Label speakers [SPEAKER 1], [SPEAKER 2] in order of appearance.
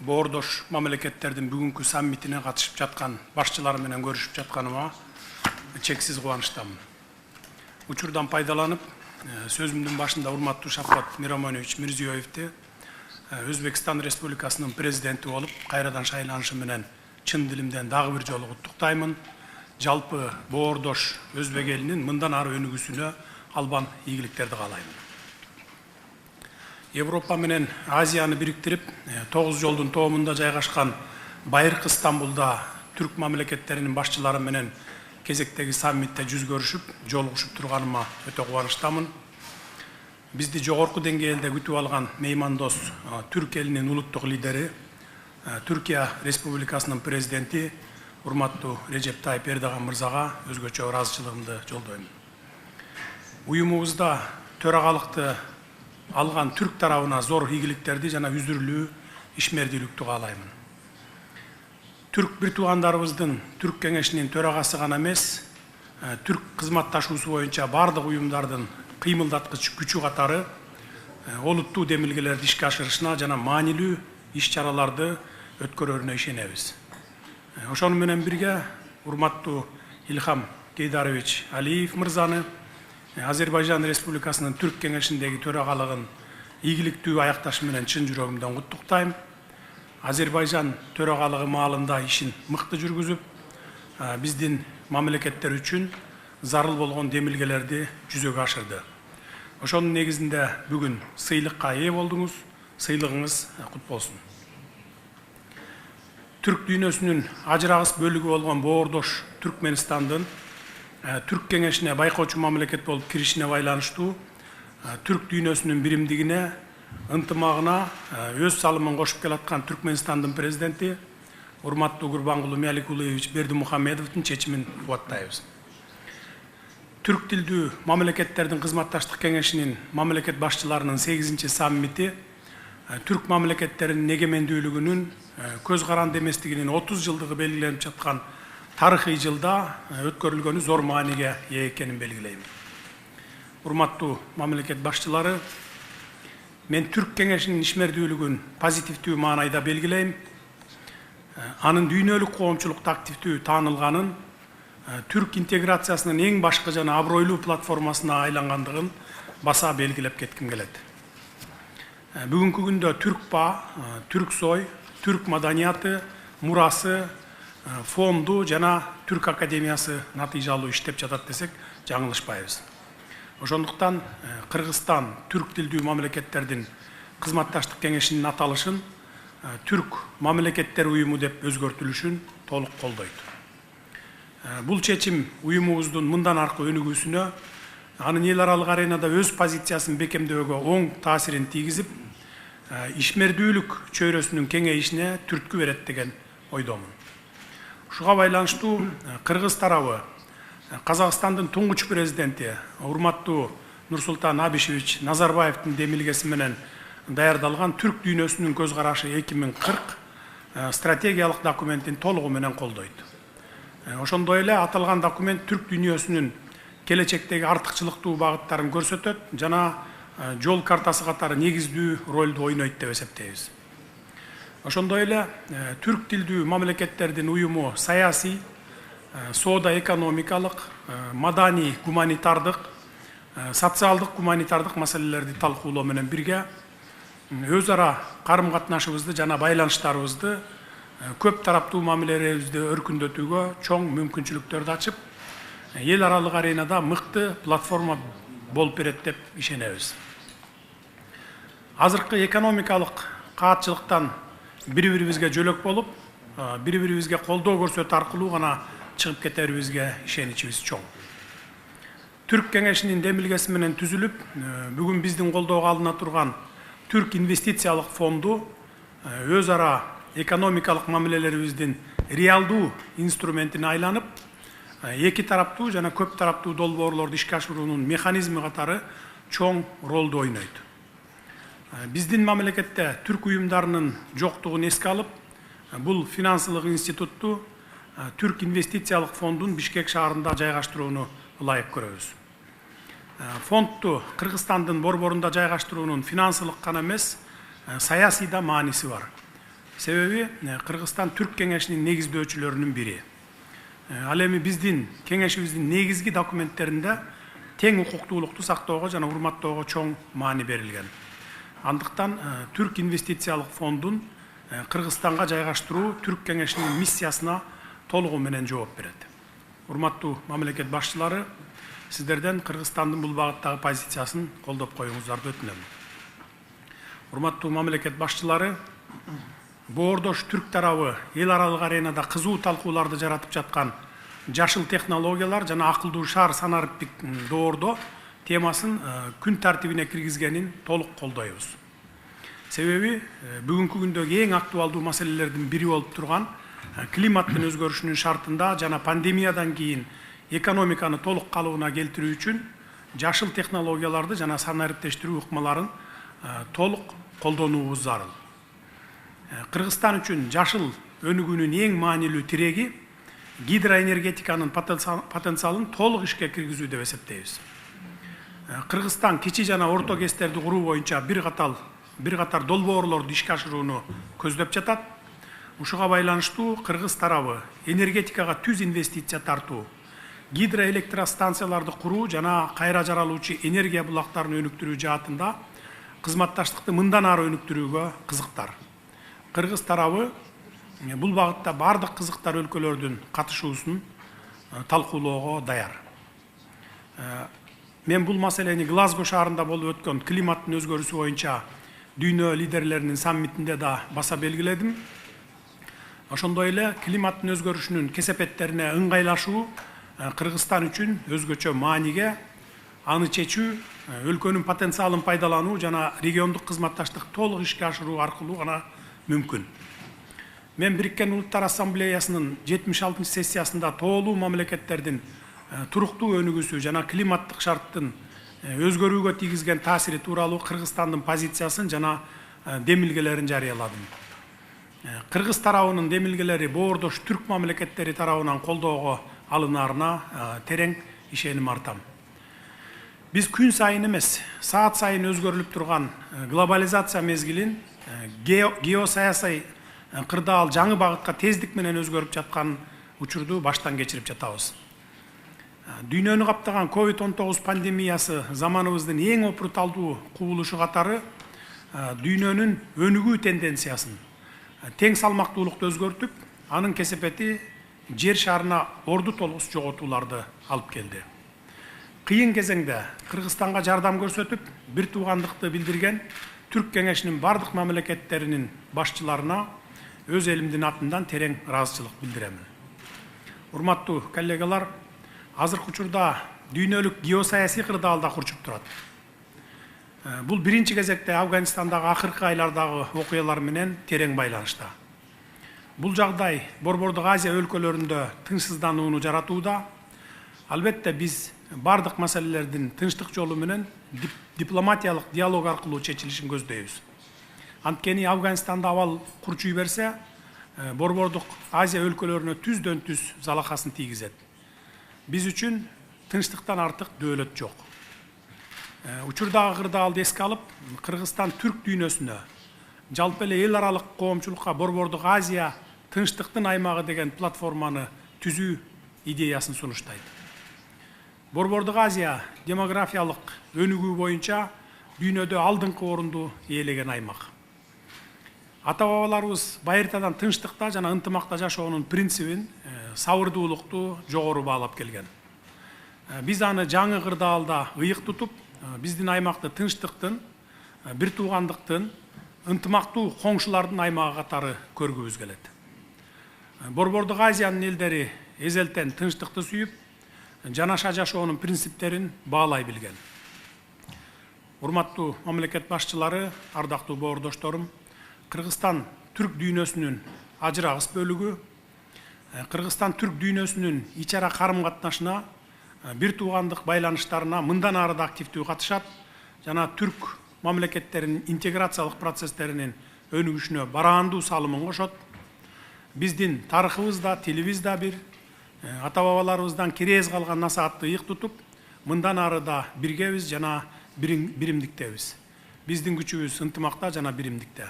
[SPEAKER 1] боордош мамлекеттердин бүгүнкү саммитине катышып жаткан башчылар менен көрүшүп жатканыма чексиз кубанычтамын. Учурдан пайдаланып, сөзүмдүн башында урматтуу Шавкат Миромонович Мирзиёевди Өзбекстан Республикасынын президенти болуп, кайрадан шайланышы менен чын дилимден дагы бир жолу куттуктаймын. Жалпы боордош өзбек элинин мындан ары өнүгүүсүнө албан ийгиликтерди каалаймын. Европа менен Азияны бириктирип, 9 жолдун тоомунда жайгашкан Байыркы Стамбулда түрк мамлекеттеринин башчылары менен кезектеги саммитте жүз көрүшүп, жолугушуп турганыма өтө кубанычтамын. Бизди жогорку деңгээлде күтүп алган меймандос түрк элинин улуттук лидери, Түркия Республикасынын президенти урматтуу Режеп Тайып Эрдоган мырзага өзгөчө ыраазычылыгымды жолдойм. Уюмубузда төрагалыкты алган түрк тарабына зор ийгиликтерди жана үзүрлүү ишмердүүлүктү каалаймын. Түрк бир туугандарыбыздын түрк кеңешинин төрагасы гана эмес, түрк кызматташуусу боюнча бардык уюмдардын кыймылдаткыч күчү катары олуттуу демилгелерди ишке ашырышына жана маанилүү иш-чараларды өткөрөрүнө ишенебиз. Ошону менен бирге урматтуу Илхам Кейдарович Алиев мырзаны Азербайжан Республикасынын түрк кеңешиндеги төрагалыгын ийгиликтүү аякташы менен чын жүрөгүмдөн куттуктайм. Азербайжан төрагалыгы маалында ишин мыкты жүргүзүп, биздин мамлекеттер үчүн зарыл болгон демилгелерди жүзөгө ашырды. Ошонун негизинде бүгүн сыйлыкка ээ болдуңуз. Сыйлыгыңыз кут болсун. Түрк дүйнөсүнүн ажырагыс бөлүгү болгон боордош Түркменстандын түрк кеңешине байкоочу мамлекет болуп киришине байланыштуу түрк дүйнөсүнүн биримдигине, ынтымагына өз салымын кошуп келаткан Түркменстандын президенти урматтуу Гурбангулы Мяликулуевич Бердимухамедовдун чечимин кубаттайбыз. Түрк тилдүү мамлекеттердин кызматташтык кеңешинин мамлекет башчыларынын 8-чи саммити түрк мамлекеттеринин эгемендүүлүгүнүн көз каранды эместигинин 30 жылдыгы белгиленип жаткан тарыхый жылда өткөрүлгөнү зор мааниге ээ экенин белгилейм. Урматтуу мамлекет башчылары, мен түрк кеңешинин ишмердүүлүгүн позитивдүү маанайда белгилейм. Анын дүйнөлүк коомчулукта активдүү таанылганын, түрк интеграциясынын эң башкы жана абройлуу платформасына айлангандыгын баса белгилеп кетким келет. Бүгүнкү күндө Түркпа, Түрксой, түрк маданияты, мурасы, фонду жана Түрк академиясы натыйжалуу иштеп жатат десек жаңылышпайбыз. Ошондуктан Кыргызстан түрк тилдүү мамлекеттердин кызматташтык кеңешинин аталышын түрк мамлекеттер уюму деп өзгөртүлүшүн толук колдойт. Бул чечим уюмубуздун мындан аркы өнүгүүсүнө, анын эл аралык аренада өз позициясын бекемдөөгө оң таасирин тийгизип, ишмердүүлүк чөйрөсүнүн кеңейишине түрткү берет деген ойдомун. Ушуга байланыштуу Кыргыз тарабы Казакстандын туңгуч президенти урматтуу Нурсултан Абишевич Назарбаевдин демилгеси менен даярдалган түрк дүйнөсүнүн көз карашы 2040 стратегиялык документин толугу менен колдойт. Ошондой эле аталган документ түрк дүйнөсүнүн келечектеги артыкчылыктуу багыттарын көрсөтөт жана жол картасы катары негиздүү ролду ойнойт деп эсептейбиз. Ошондой эле түрк тилдүү мамлекеттердин уюму саясий, соода экономикалык, маданий гуманитардык, социалдык гуманитардык маселелерди талкуулоо менен бирге өз ара карым катнашыбызды жана байланыштарыбызды көп тараптуу мамилелерибизди өркүндөтүүгө чоң мүмкүнчүлүктөрдү ачып, эл аралык аренада мыкты платформа болуп берет деп ишенебиз. Азыркы экономикалык каатчылыктан бири-бирибизге жөлөк болуп, бири-бирибизге колдоо көрсөтүү аркылуу гана чыгып кетерибизге ишеничибиз чоң. Түрк кеңешинин демилгеси менен түзүлүп, бүгүн биздин колдоого алына турган Түрк инвестициялык фонду өз ара экономикалык мамилелерибиздин реалдуу инструментине айланып, эки тараптуу жана көп тараптуу долбоорлорду ишке ашыруунун механизми катары чоң ролду ойнойт. Биздин мамлекетте түрк уюмдарынын жоктугун эске алып, бул финансылык институтту Түрк инвестициялык фондун Бишкек шаарында жайгаштырууну ылайык көрөбүз. Фондду Кыргызстандын борборунда жайгаштыруунун финансылык гана эмес, саясий да мааниси бар. Себеби Кыргызстан Түрк кеңешинин негиздөөчүлөрүнүн бири. Ал эми биздин кеңешибиздин негизги документтеринде тең укуктуулукту сактоого жана урматтоого чоң маани берилген. Андыктан Түрк инвестициялык фондун Кыргызстанга жайгаштыруу Түрк кеңешинин миссиясына толугу менен жооп берет. Урматтуу мамлекет башчылары, сиздерден Кыргызстандын бул багыттагы позициясын колдоп коюңуздарды өтүнөм. Урматтуу мамлекет башчылары, боордош түрк тарабы эл аралык аренада кызуу талкууларды жаратып жаткан жашыл технологиялар жана акылдуу шаар санариптик доордо темасын күн тартибине киргизгенин толук колдойбуз. Себеби бүгүнкү күндөгү эң актуалдуу маселелердин бири болуп турган климаттын өзгөрүшүнүн шартында жана пандемиядан кийин экономиканы толук калыбына келтирүү үчүн жашыл технологияларды жана санариптештирүү ыкмаларын толук колдонуубуз зарыл. Кыргызстан үчүн жашыл өнүгүүнүн эң маанилүү тиреги гидроэнергетиканын потенциалын толук ишке киргизүү деп эсептейбиз. Кыргызстан кичи жана орто кестерди куруу боюнча бир катар долбоорлорду ишке ашырууну көздөп жатат. Ушуга байланыштуу кыргыз тарабы энергетикага түз инвестиция тартуу, гидроэлектростанцияларды куруу жана кайра жаралуучу энергия булактарын өнүктүрүү жаатында кызматташтыкты мындан ары өнүктүрүүгө кызыктар. Кыргыз тарабы бул багытта бардык кызыктар өлкөлөрдүн катышуусун талкуулоого даяр. Мен бул маселени Глазго шаарында болуп өткөн климаттын өзгөрүүсү боюнча дүйнө лидерлеринин саммитинде да баса белгиледим. Ошондой эле климаттын өзгөрүшүнүн кесепеттерине ыңгайлашуу Кыргызстан үчүн өзгөчө мааниге, аны чечүү өлкөнүн потенциалын пайдалануу жана региондук кызматташтык толук ишке ашыруу аркылуу гана мүмкүн. Мен Бириккен Улуттар Ассамблеясынын 76 сессиясында тоолуу мамлекеттердин туруктуу өнүгүүсү жана климаттык шарттын өзгөрүүгө тийгизген таасири тууралуу Кыргызстандын позициясын жана демилгелерин жарыяладым. Кыргыз тарабынын демилгелери боордош түрк мамлекеттери тарабынан колдоого алынарына терең ишеним артам. Биз күн сайын эмес, саат сайын өзгөрүлүп турган глобализация мезгилин геосаясий кырдаал жаңы багытка тездик менен өзгөрүп жаткан учурду баштан кечирип жатабыз. Дүйнөнү каптаган COVID-19 пандемиясы заманыбыздын эң опурталдуу кубулушу катары дүйнөнүн өнүгүү тенденциясын тең салмактуулукту өзгөртүп, анын кесепети жер шарына орду толгус жоготууларды алып келди. Кыйын кезеңде Кыргызстанга жардам көрсөтүп, бир туугандыкты билдирген Түрк кеңешинин бардык мамлекеттеринин башчыларына өз элимдин атынан терең ыраазычылык билдиремин. Урматтуу коллегалар, азыркы учурда дүйнөлүк геосаясий кырдаалда курчуп турат. Бул биринчи кезекте Афганистандагы акыркы айлардагы окуялар менен терең байланышта. Бул жагдай Борбордук Азия өлкөлөрүндө тынчсызданууну жаратууда. Албетте биз бардык маселелердин тынчтык жолу менен дипломатиялык диалог аркылуу чечилишин көздөйбүз. Анткени Афганистанда абал курчуй берсе, Борбордук Азия өлкөлөрүнө түздөн түз залакасын тийгизет. Биз үчүн тынчтыктан артык дөөлөт жок. Учурдагы кырдаалды эске алып, Кыргызстан түрк дүйнөсүнө, жалпы эле эл аралык коомчулукка Борбордук Азия тынчтыктын аймагы деген платформаны түзүү идеясын сунуштайт. Борбордук Азия демографиялык өнүгүү боюнча дүйнөдө алдыңкы орунду ээлеген аймак. Ата-бабаларыбыз байыртадан тынчтыкта жана ынтымакта жашоонун принцибин сабырдуулукту жогору баалап келген. Биз аны жаңы кырдаалда ыйык тутуп, биздин аймакты тынчтыктын, бир туугандыктын, ынтымактуу коңшулардын аймагы катары көргүбүз келет. Борбордук Азиянын элдери эзелтен тынчтыкты сүйүп, жанаша жашоонун принциптерин баалай билген. Урматтуу мамлекет башчылары, ардактуу боордошторум, Кыргызстан түрк дүйнөсүнүн ажырагыс бөлүгү, Кыргызстан түрк дүйнөсүнүн ичара карым катнашына, бир туугандык байланыштарына мындан ары да активдүү катышат жана түрк мамлекеттеринин интеграциялык процесстеринин өнүгүшүнө бараандуу салымын кошот. Биздин тарыхыбыз да, тилибиз да бир, ата-бабаларыбыздан кирээз калган насаатты ыйык тутуп, мындан ары да биргебиз жана биримдиктебиз. Биздин күчүбүз ынтымакта жана биримдикте.